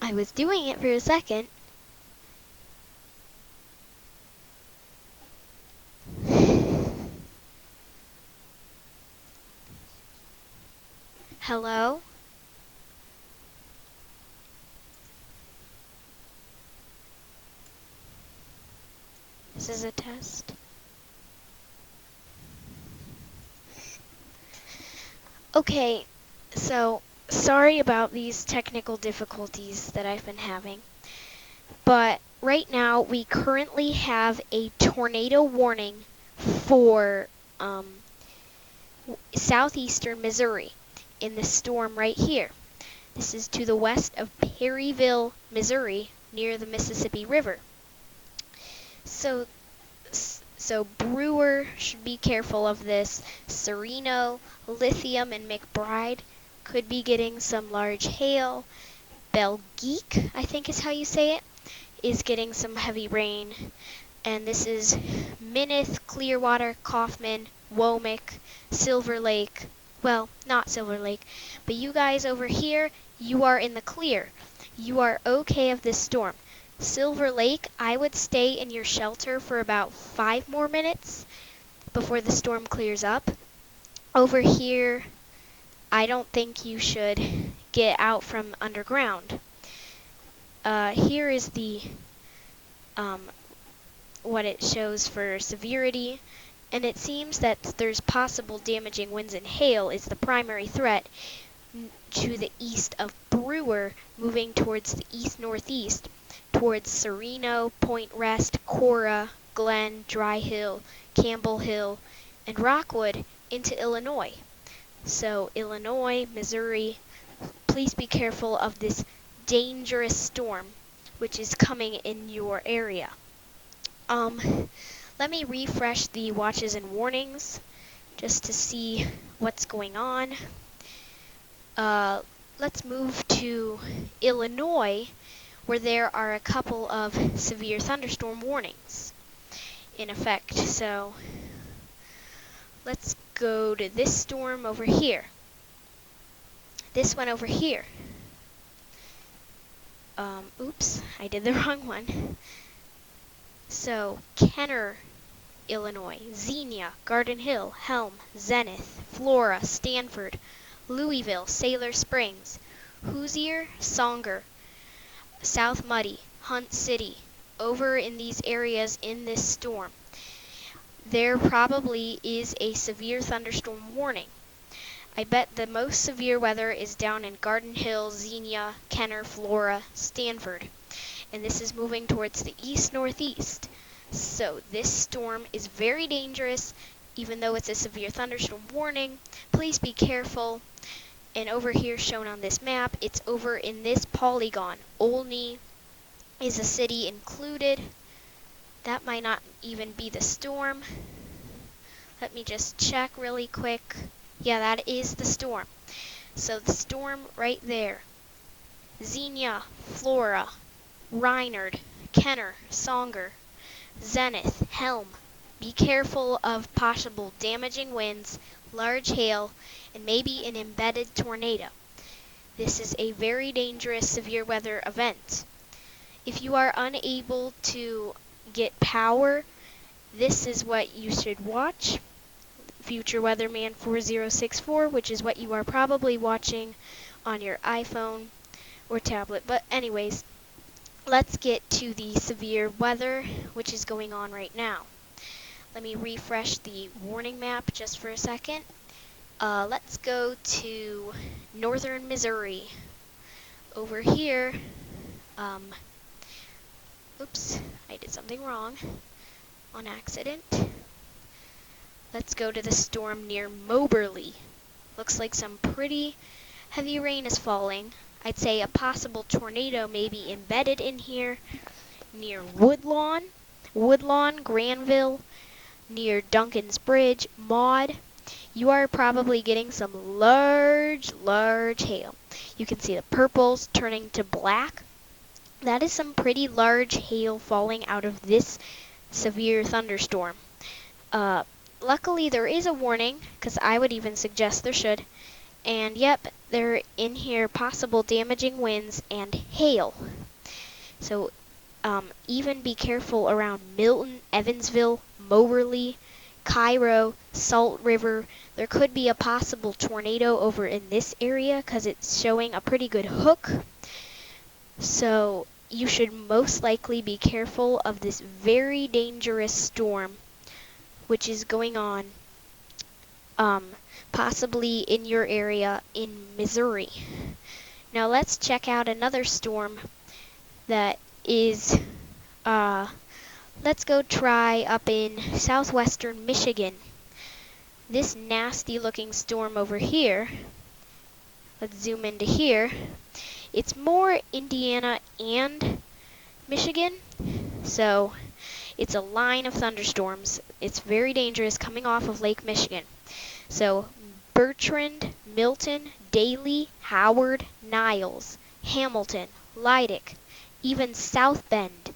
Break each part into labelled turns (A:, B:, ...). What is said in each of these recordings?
A: I was doing it for a second. Hello? This is a test. Okay, so sorry about these technical difficulties that I've been having, but right now we currently have a tornado warning for southeastern Missouri in this storm right here. This is to the west of Perryville, Missouri, near the Mississippi River. So Brewer should be careful of this. Sereno, Lithium, and McBride could be getting some large hail. Belgeek, I think is how you say it, is getting some heavy rain. And this is Minnith, Clearwater, Kaufman, Womack, Silver Lake. Well, not Silver Lake, but you guys over here, you are in the clear. You are okay of this storm. Silver Lake, I would stay in your shelter for about 5 more minutes before the storm clears up. Over here, I don't think you should get out from underground. Here is the what it shows for severity, and it seems that there's possible damaging winds and hail is the primary threat to the east of Brewer, moving towards the east-northeast, towards Sereno, Point Rest, Cora, Glen, Dry Hill, Campbell Hill, and Rockwood into Illinois. So Illinois, Missouri, please be careful of this dangerous storm which is coming in your area. Let me refresh the watches and warnings just to see what's going on. Let's move to Illinois, where there are a couple of severe thunderstorm warnings in effect. So let's go to this storm over here. This one over here. Oops, I did the wrong one. So Kenner, Illinois, Xenia, Garden Hill, Helm, Zenith, Flora, Stanford, Louisville, Sailor Springs, Hoosier, Songer, South Muddy, Hunt City, over in these areas in this storm. There probably is a severe thunderstorm warning. I bet the most severe weather is down in Garden Hill, Xenia, Kenner, Flora, Stanford, and this is moving towards the east-northeast. So this storm is very dangerous, even though it's a severe thunderstorm warning. Please be careful. And over here shown on this map, it's over in this polygon. Olney is a city included. That might not even be the storm. Let me just check really quick. Yeah, that is the storm. So the storm right there. Xenia, Flora, Reinard, Kenner, Songer, Zenith, Helm. Be careful of possible damaging winds, large hail, and maybe an embedded tornado. This is a very dangerous severe weather event. If you are unable to get power, this is what you should watch. Future Weatherman 4064, which is what you are probably watching on your iPhone or tablet. But anyways, let's get to the severe weather, which is going on right now. Let me refresh the warning map just for a second. Let's go to northern Missouri. Over here, oops, I did something wrong on accident. Let's go to the storm near Moberly. Looks like some pretty heavy rain is falling. I'd say a possible tornado may be embedded in here near Woodlawn, Granville, near Duncan's Bridge, Maud. You are probably getting some large hail. You can see the purples turning to black. That is some pretty large hail falling out of this severe thunderstorm. Luckily, there is a warning, because I would even suggest there should. And yep, they're in here, possible damaging winds and hail. So even be careful around Milton, Evansville, Moberly, Cairo, Salt River. There could be a possible tornado over in this area because it's showing a pretty good hook. So you should most likely be careful of this very dangerous storm which is going on possibly in your area in Missouri. Now let's check out another storm that is, let's go try up in southwestern Michigan. This nasty looking storm over here, let's zoom into here. It's more Indiana and Michigan, so it's a line of thunderstorms. It's very dangerous coming off of Lake Michigan. So Bertrand, Milton, Daly, Howard, Niles, Hamilton, Leidick, even South Bend,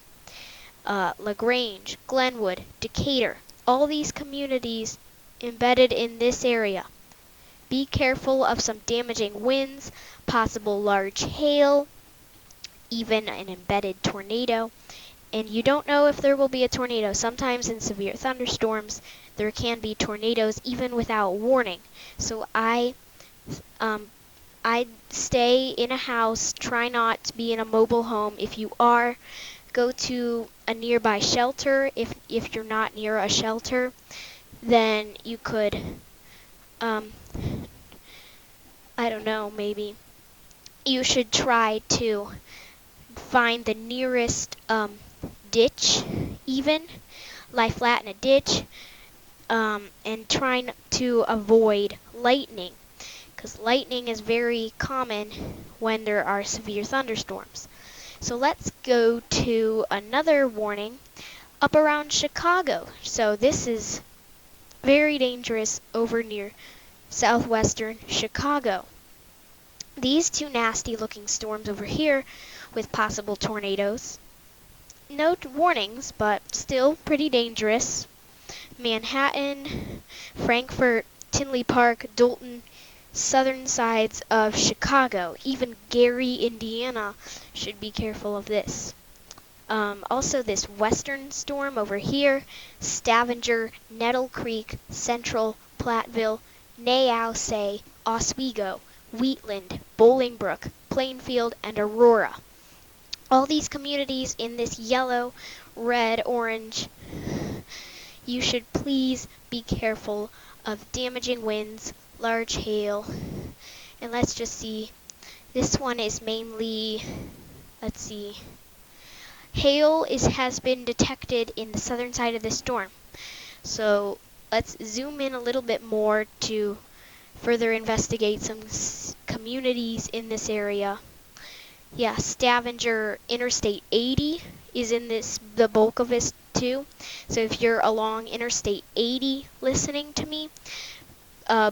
A: LaGrange, Glenwood, Decatur, all these communities embedded in this area. Be careful of some damaging winds, possible large hail, even an embedded tornado. And you don't know if there will be a tornado. Sometimes in severe thunderstorms, there can be tornadoes even without warning. So I'd stay in a house, try not to be in a mobile home. If you are, go to a nearby shelter. If you're not near a shelter, then you could, I don't know, maybe you should try to find the nearest ditch, even lie flat in a ditch, and try to avoid lightning, because lightning is very common when there are severe thunderstorms. So let's go to another warning up around Chicago. So this is very dangerous over near southwestern Chicago. These two nasty looking storms over here with possible tornadoes. No warnings, but still pretty dangerous. Manhattan, Frankfort, Tinley Park, Dalton, southern sides of Chicago. Even Gary, Indiana should be careful of this. Also this western storm over here, Stavanger, Nettle Creek, Central, Platteville, Nayaussee, Oswego, Wheatland, Bolingbrook, Plainfield, and Aurora. All these communities in this yellow, red, orange, you should please be careful of damaging winds, large hail, and let's just see. This one is mainly, let's see, hail has been detected in the southern side of the storm. So let's zoom in a little bit more to further investigate some communities in this area. Yeah, Stavanger, Interstate 80 is in the bulk of this too. So if you're along Interstate 80 listening to me,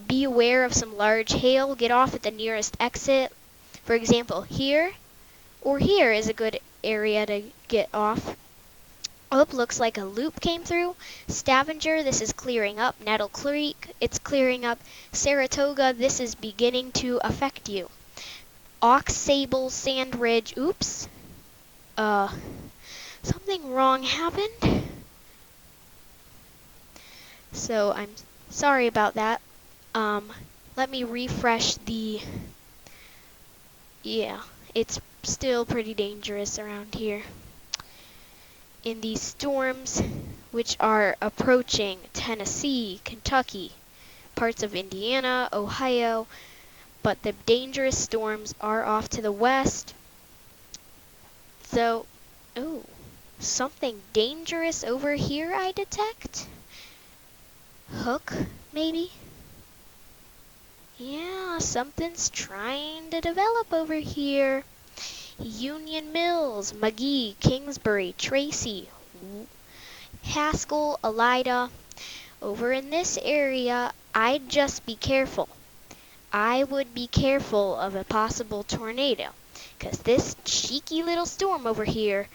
A: be aware of some large hail. Get off at the nearest exit. For example, here or here is a good area to get off. Oh, looks like a loop came through. Stavanger, this is clearing up. Nettle Creek, it's clearing up. Saratoga, this is beginning to affect you. Ox Sable, Sand Ridge, oops. Something wrong happened. So I'm sorry about that. Let me refresh the, yeah, it's still pretty dangerous around here. In these storms, which are approaching Tennessee, Kentucky, parts of Indiana, Ohio, but the dangerous storms are off to the west. So, oh, something dangerous over here I detect? Hook, maybe? Yeah, something's trying to develop over here. Union Mills, McGee, Kingsbury, Tracy, Haskell, Elida. Over in this area, I'd just be careful. I would be careful of a possible tornado, because this cheeky little storm over here,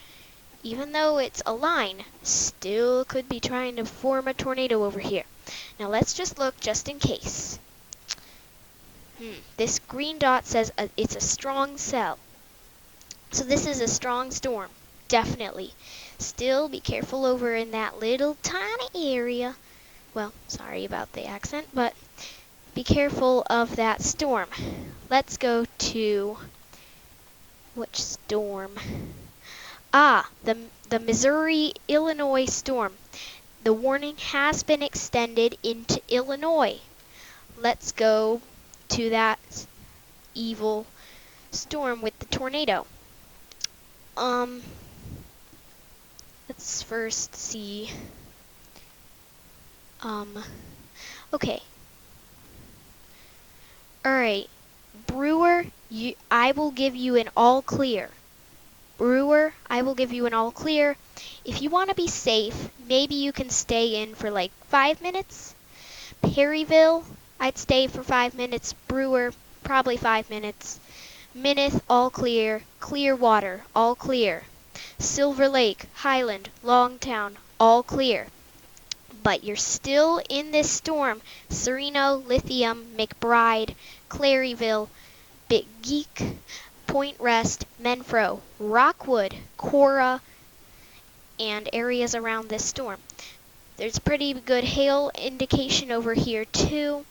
A: even though it's a line, still could be trying to form a tornado over here. Now let's just look just in case. This green dot says it's a strong cell. So this is a strong storm, definitely. Still be careful over in that little tiny area. Well, sorry about the accent, but be careful of that storm. Let's go to which storm? The Missouri-Illinois storm. The warning has been extended into Illinois. Let's go to that evil storm with the tornado. Let's first see. Okay. Alright. Brewer, I will give you an all clear. Brewer, I will give you an all clear. If you want to be safe, maybe you can stay in for like 5 minutes. Perryville, I'd stay for 5 minutes. Brewer, probably 5 minutes. Mineth, all clear. Clearwater, all clear. Silver Lake, Highland, Longtown, all clear. But you're still in this storm. Sereno, Lithium, McBride, Claryville, Big Geek, Point Rest, Menfro, Rockwood, Cora, and areas around this storm. There's pretty good hail indication over here too.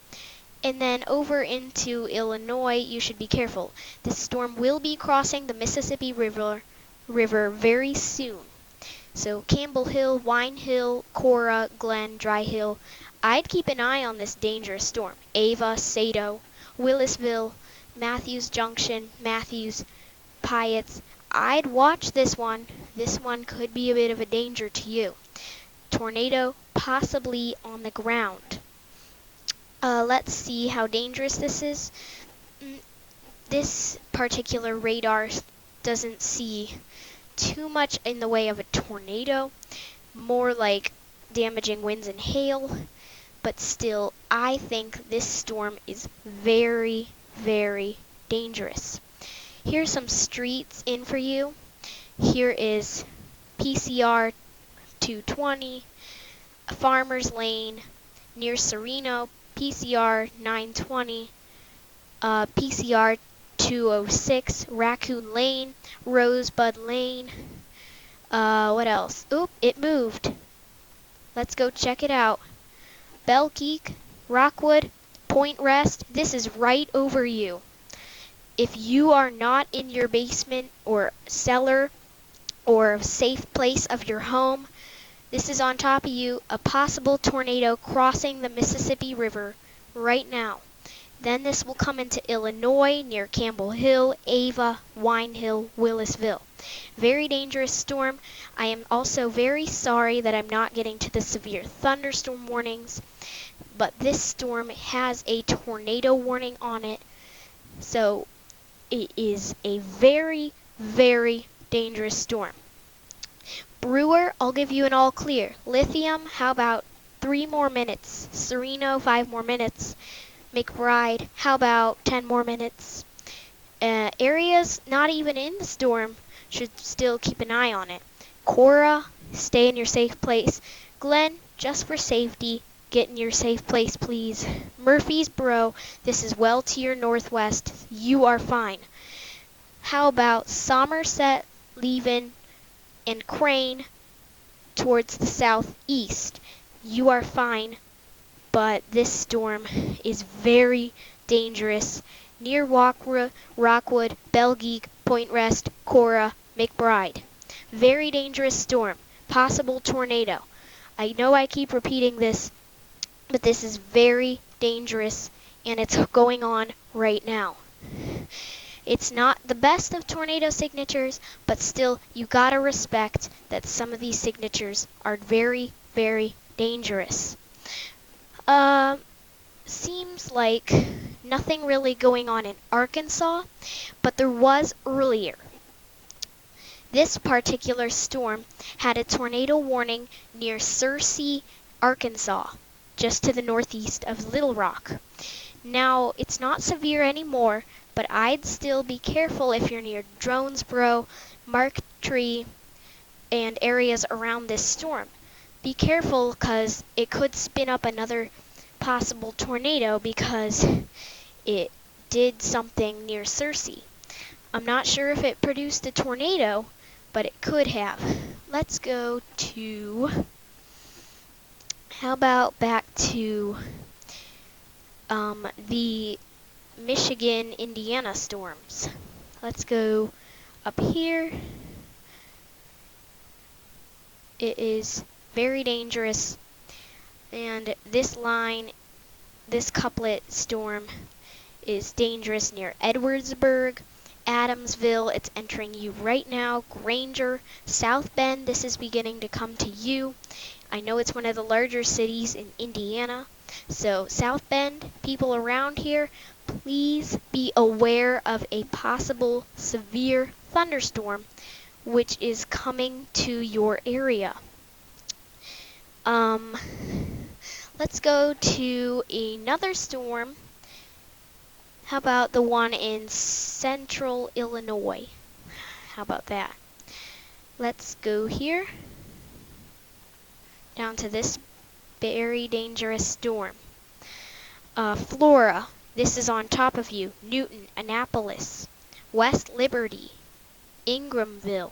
A: And then over into Illinois, you should be careful. This storm will be crossing the Mississippi River very soon. So Campbell Hill, Wine Hill, Cora, Glen, Dry Hill. I'd keep an eye on this dangerous storm. Ava, Sato, Willisville, Matthews Junction, Matthews, Piatt's. I'd watch this one. This one could be a bit of a danger to you. Tornado possibly on the ground. Let's see how dangerous this is. This particular radar doesn't see too much in the way of a tornado, more like damaging winds and hail, but still, I think this storm is very, very dangerous. Here's some streets in for you. Here is PCR 220, Farmers Lane, near Sereno, PCR 920, PCR 206, Raccoon Lane, Rosebud Lane. What else? Oop, it moved. Let's go check it out. Belgeek, Rockwood, Point Rest. This is right over you. If you are not in your basement or cellar or safe place of your home, this is on top of you, a possible tornado crossing the Mississippi River right now. Then this will come into Illinois near Campbell Hill, Ava, Wine Hill, Willisville. Very dangerous storm. I am also very sorry that I'm not getting to the severe thunderstorm warnings, but this storm has a tornado warning on it. So it is a very, very dangerous storm. Brewer, I'll give you an all clear. Lithium, how about 3 more minutes? Sereno, 5 more minutes. McBride, how about 10 more minutes? Areas not even in the storm should still keep an eye on it. Cora, stay in your safe place. Glen, just for safety, get in your safe place, please. Murfreesboro, this is well to your northwest. You are fine. How about Somerset, Leven, and Crane towards the southeast? You are fine, but this storm is very dangerous. Near Rockwood, Belgeek, Point Rest, Cora, McBride. Very dangerous storm. Possible tornado. I know I keep repeating this, but this is very dangerous, and it's going on right now. It's not the best of tornado signatures, but still, you gotta respect that some of these signatures are very, very dangerous. Seems like nothing really going on in Arkansas, but there was earlier. This particular storm had a tornado warning near Searcy, Arkansas, just to the northeast of Little Rock. Now, it's not severe anymore, but I'd still be careful if you're near Dronesboro, Marktree, and areas around this storm. Be careful because it could spin up another possible tornado because did something near Cersei. I'm not sure if it produced a tornado, but it could have. Let's go to, how about back to the Michigan, Indiana storms. Let's go up here. It is very dangerous, and this line, this couplet storm is dangerous near Edwardsburg, Adamsville, it's entering you right now, Granger, South Bend, this is beginning to come to you. I know it's one of the larger cities in Indiana, so South Bend, people around here, please be aware of a possible severe thunderstorm which is coming to your area. Let's go to another storm. How about the one in central Illinois? How about that? Let's go here, down to this very dangerous storm. Flora, this is on top of you. Newton, Annapolis, West Liberty, Ingramville.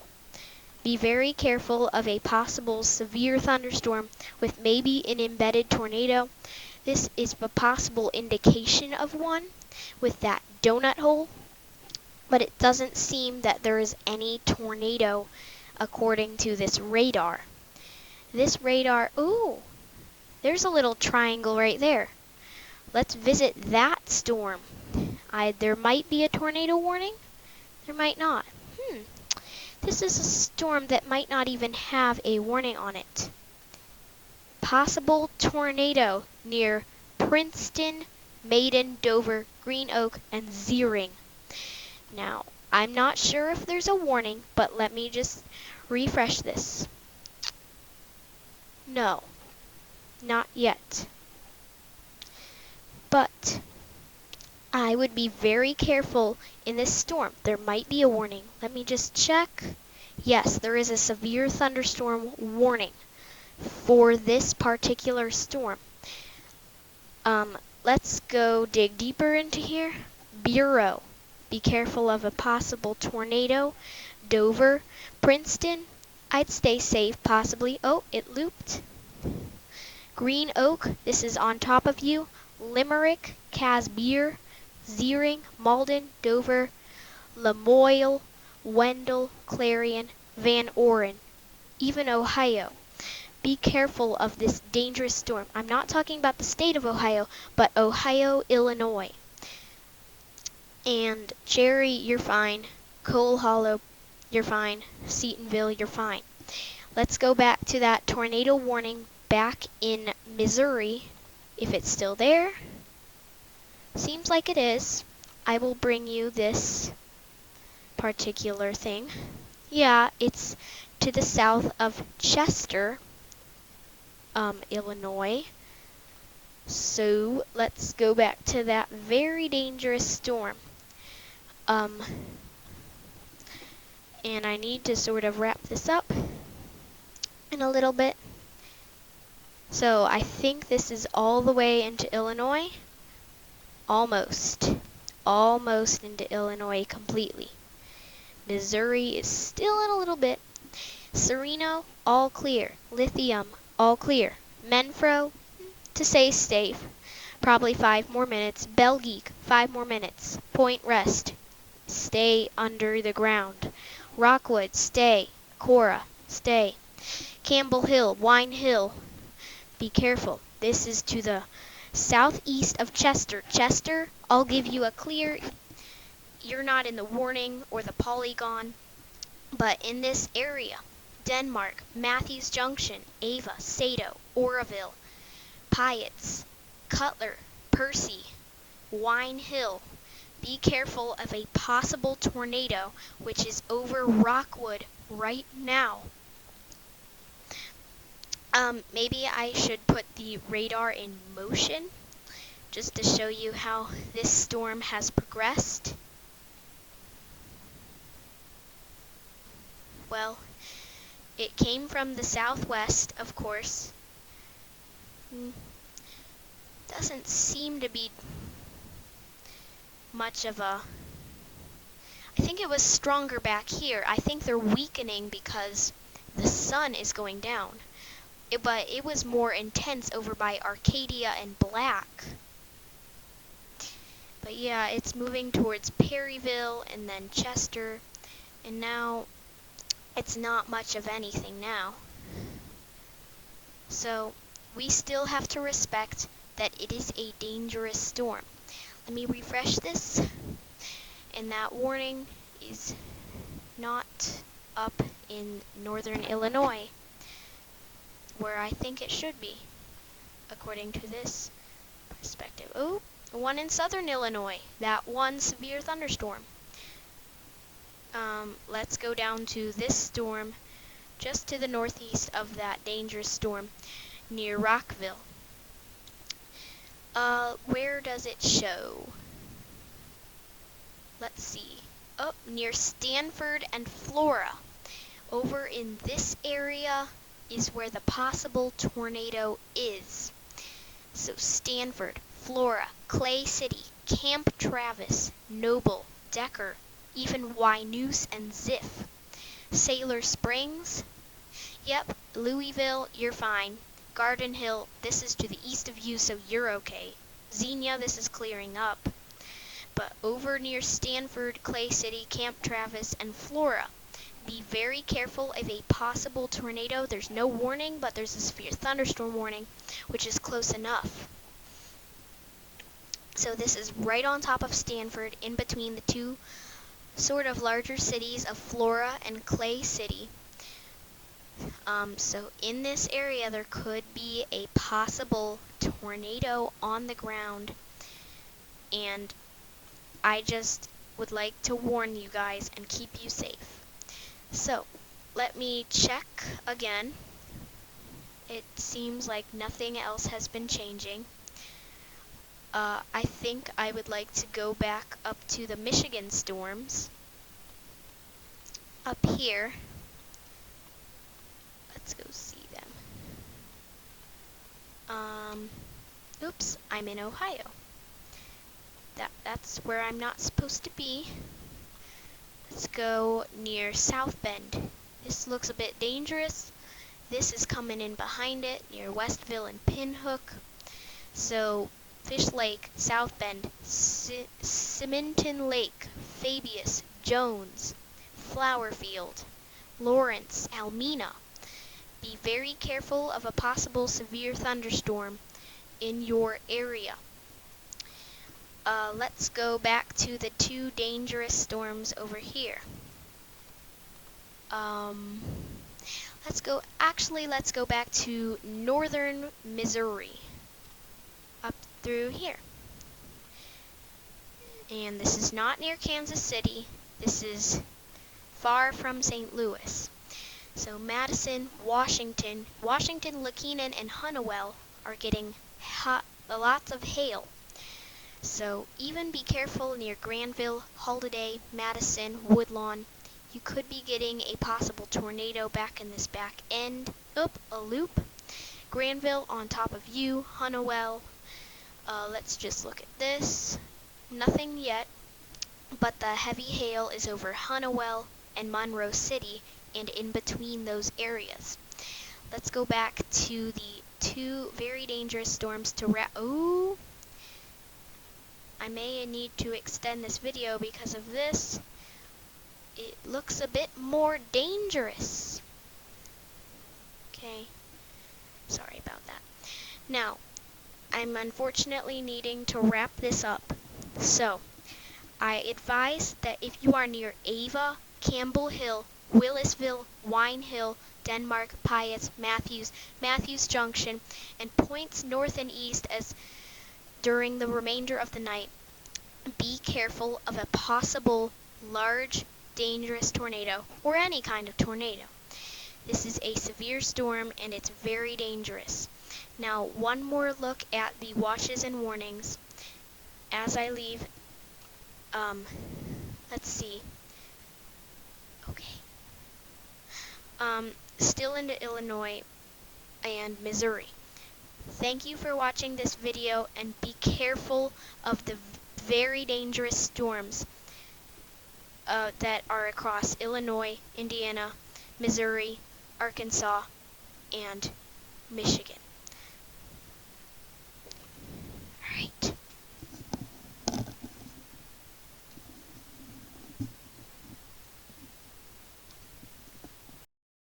A: Be very careful of a possible severe thunderstorm with maybe an embedded tornado. This is a possible indication of one with that donut hole, but it doesn't seem that there is any tornado according to this radar. This radar, ooh, there's a little triangle right there. Let's visit that storm. There might be a tornado warning, there might not. This is a storm that might not even have a warning on it. Possible tornado near Princeton, Maiden, Dover, Green Oak, and Zeering. Now, I'm not sure if there's a warning, but let me just refresh this. No, not yet. But I would be very careful in this storm. There might be a warning. Let me just check. Yes, there is a severe thunderstorm warning for this particular storm. Let's go dig deeper into here. Bureau. Be careful of a possible tornado. Dover, Princeton. I'd stay safe, possibly. Oh, it looped. Green Oak. This is on top of you. Limerick, Casbier, Zeering, Malden, Dover, Lamoille, Wendell, Clarion, Van Oren, even Ohio. Be careful of this dangerous storm. I'm not talking about the state of Ohio, but Ohio, Illinois. And Cherry, you're fine. Coal Hollow, you're fine. Seatonville, you're fine. Let's go back to that tornado warning back in Missouri, if it's still there. Seems like it is. I will bring you this particular thing. Yeah, it's to the south of Chester, Illinois. So let's go back to that very dangerous storm. And I need to sort of wrap this up in a little bit. So I think this is all the way into Illinois. Almost into Illinois completely. Missouri is still in a little bit. Sereno, all clear. Lithium, all clear. Menfro, to stay safe, probably 5 more minutes. Belgeek, 5 more minutes. Point Rest, stay under the ground. Rockwood, stay. Cora, stay. Campbell Hill, Wine Hill, be careful. This is to the southeast of Chester. Chester, I'll give you a clear. You're not in the warning or the polygon, but in this area, Denmark, Matthews Junction, Ava, Sato, Oroville, Pietz, Cutler, Percy, Wine Hill. Be careful of a possible tornado which is over Rockwood right now. Maybe I should put the radar in motion just to show you how this storm has progressed. Well, it came from the southwest, of course. Doesn't seem to be much of a... I think it was stronger back here. I think they're weakening because the sun is going down. But it was more intense over by Arcadia and Black. But yeah, it's moving towards Perryville and then Chester. And now it's not much of anything now. So we still have to respect that it is a dangerous storm. Let me refresh this. And that warning is not up in northern Illinois, where I think it should be, according to this perspective. Oh, one in southern Illinois, that one severe thunderstorm. Let's go down to this storm just to the northeast of that dangerous storm near Rockville. Where does it show? Let's see. Oh, near Stanford and Flora. Over in this area is where the possible tornado is. So Stanford, Flora, Clay City, Camp Travis, Noble, Decker, even Wynoosa and Ziff. Sailor Springs. Yep, Louisville, you're fine. Garden Hill, this is to the east of you, so you're okay. Xenia, this is clearing up. But over near Stanford, Clay City, Camp Travis, and Flora, be very careful of a possible tornado. There's no warning, but there's a severe thunderstorm warning, which is close enough. So this is right on top of Stanford, in between the two sort of larger cities of Flora and Clay City. So in this area, there could be a possible tornado on the ground, and I just would like to warn you guys and keep you safe. So, let me check again. It seems like nothing else has been changing. I think I would like to go back up to the Michigan storms. Up here. Let's go see them. Oops, I'm in Ohio. That's where I'm not supposed to be. Let's go near South Bend. This looks a bit dangerous. This is coming in behind it near Westville and Pinhook. So Fish Lake, South Bend, Simonton Lake, Fabius, Jones, Flowerfield, Lawrence, Almena. Be very careful of a possible severe thunderstorm in your area. Let's go back to the two dangerous storms over here. Let's go back to northern Missouri. Up through here. And this is not near Kansas City. This is far from St. Louis. So Madison, Washington, Lekinan, and Hunnewell are getting lots of hail. So even be careful near Granville, Holiday, Madison, Woodlawn. You could be getting a possible tornado back in this back end. Oop, a loop. Granville on top of you, Hunnewell. Let's just look at this. Nothing yet, but the heavy hail is over Hunnewell and Monroe City and in between those areas. Let's go back to the two very dangerous storms to Ooh! I may need to extend this video because of this. It looks a bit more dangerous. Okay. Sorry about that. Now, I'm unfortunately needing to wrap this up. So, I advise that if you are near Ava, Campbell Hill, Willisville, Wine Hill, Denmark, Piatt, Matthews Junction, and points north and east as during the remainder of the night, be careful of a possible large, dangerous tornado, or any kind of tornado. This is a severe storm and it's very dangerous. Now, one more look at the watches and warnings as I leave. Let's see. Okay. Still into Illinois and Missouri. Thank you for watching this video, and be careful of the very dangerous storms that are across Illinois, Indiana, Missouri, Arkansas, and Michigan.